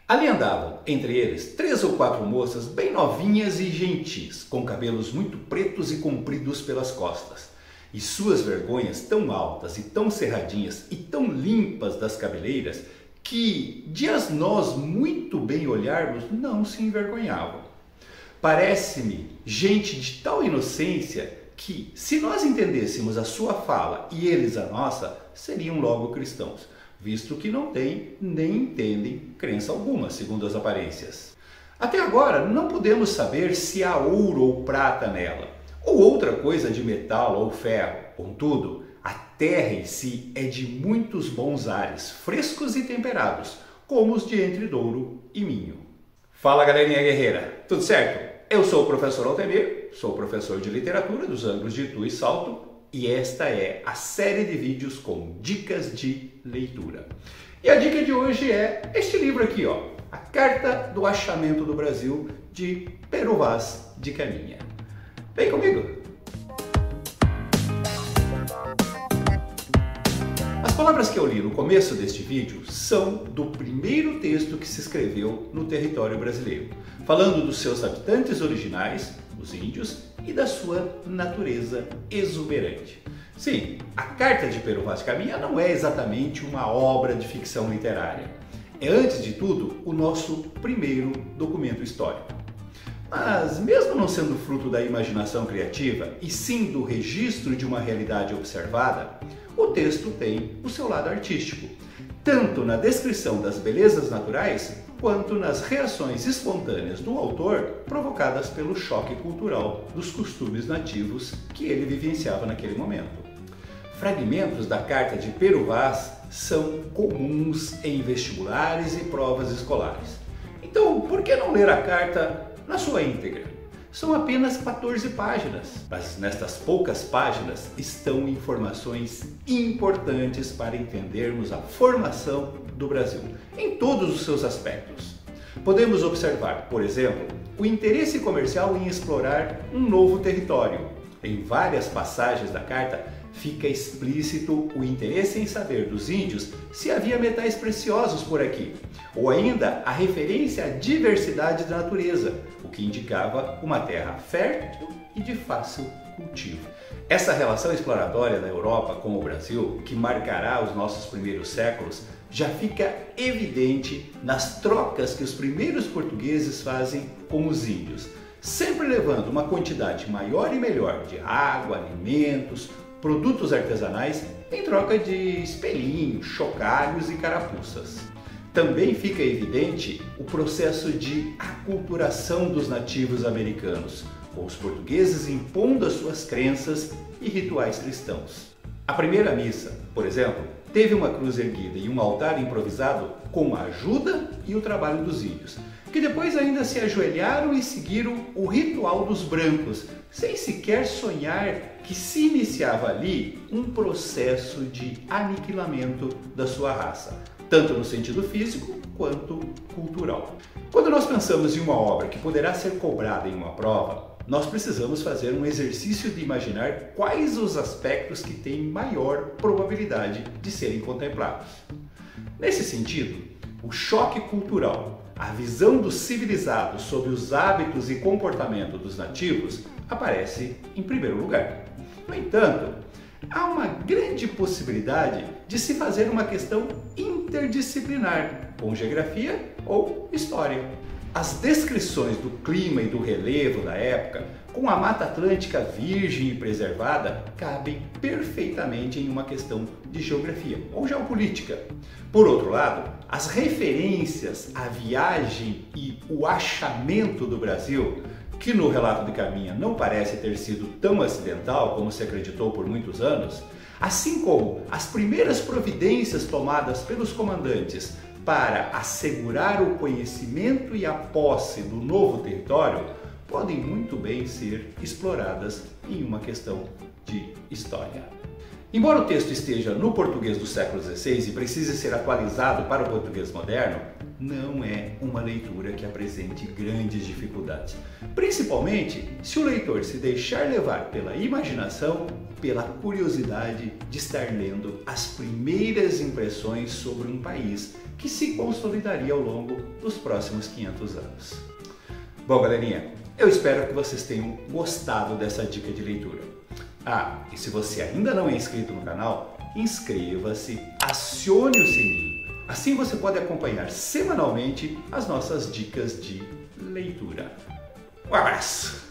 Ali andavam, entre eles, 3 ou 4 moças bem novinhas e gentis, com cabelos muito pretos e compridos pelas costas. E suas vergonhas tão altas e tão cerradinhas e tão limpas das cabeleiras, que, de as nós muito bem olharmos, não se envergonhavam. Parece-me gente de tal inocência que, se nós entendêssemos a sua fala e eles a nossa, seriam logo cristãos, visto que não têm nem entendem crença alguma, segundo as aparências. Até agora, não podemos saber se há ouro ou prata nela, ou outra coisa de metal ou ferro. Contudo, a terra em si é de muitos bons ares, frescos e temperados, como os de Entre Douro e Minho. Fala, galerinha guerreira, tudo certo? Eu sou o professor Altemir, sou professor de literatura dos ângulos de Itu e Salto, e esta é a série de vídeos com dicas de leitura. E a dica de hoje é este livro aqui, ó, A Carta do Achamento do Brasil, de Pero Vaz de Caminha. Vem comigo! As palavras que eu li no começo deste vídeo são do primeiro texto que se escreveu no território brasileiro, falando dos seus habitantes originais, os índios, e da sua natureza exuberante. Sim, a Carta de Pero Vaz de Caminha não é exatamente uma obra de ficção literária. É, antes de tudo, o nosso primeiro documento histórico. Mas, mesmo não sendo fruto da imaginação criativa, e sim do registro de uma realidade observada, o texto tem o seu lado artístico, tanto na descrição das belezas naturais, quanto nas reações espontâneas do autor provocadas pelo choque cultural dos costumes nativos que ele vivenciava naquele momento. Fragmentos da Carta de Pero Vaz são comuns em vestibulares e provas escolares. Então, por que não ler a carta na sua íntegra? São apenas 14 páginas, mas nestas poucas páginas estão informações importantes para entendermos a formação do Brasil, em todos os seus aspectos. Podemos observar, por exemplo, o interesse comercial em explorar um novo território. Em várias passagens da carta, fica explícito o interesse em saber dos índios se havia metais preciosos por aqui, ou ainda a referência à diversidade da natureza, o que indicava uma terra fértil e de fácil cultivo. Essa relação exploratória da Europa com o Brasil, que marcará os nossos primeiros séculos, já fica evidente nas trocas que os primeiros portugueses fazem com os índios, sempre levando uma quantidade maior e melhor de água, alimentos, produtos artesanais em troca de espelhinhos, chocalhos e carapuças. Também fica evidente o processo de aculturação dos nativos americanos, com os portugueses impondo as suas crenças e rituais cristãos. A primeira missa, por exemplo, teve uma cruz erguida e um altar improvisado com a ajuda e o trabalho dos índios, que depois ainda se ajoelharam e seguiram o ritual dos brancos, sem sequer sonhar que se iniciava ali um processo de aniquilamento da sua raça, tanto no sentido físico quanto cultural. Quando nós pensamos em uma obra que poderá ser cobrada em uma prova, nós precisamos fazer um exercício de imaginar quais os aspectos que têm maior probabilidade de serem contemplados. Nesse sentido, o choque cultural, a visão dos civilizados sobre os hábitos e comportamento dos nativos aparece em primeiro lugar. No entanto, há uma grande possibilidade de se fazer uma questão interdisciplinar, com geografia ou história. As descrições do clima e do relevo da época, com a Mata Atlântica virgem e preservada, cabem perfeitamente em uma questão de geografia ou geopolítica. Por outro lado, as referências à viagem e o achamento do Brasil, que no relato de Caminha não parece ter sido tão acidental como se acreditou por muitos anos, assim como as primeiras providências tomadas pelos comandantes para assegurar o conhecimento e a posse do novo território, podem muito bem ser exploradas em uma questão de história. Embora o texto esteja no português do século XVI e precise ser atualizado para o português moderno, não é uma leitura que apresente grandes dificuldades, principalmente se o leitor se deixar levar pela imaginação, pela curiosidade de estar lendo as primeiras impressões sobre um país que se consolidaria ao longo dos próximos 500 anos. Bom, galerinha, eu espero que vocês tenham gostado dessa dica de leitura. E se você ainda não é inscrito no canal, inscreva-se, acione o sininho. Assim você pode acompanhar semanalmente as nossas dicas de leitura. Um abraço!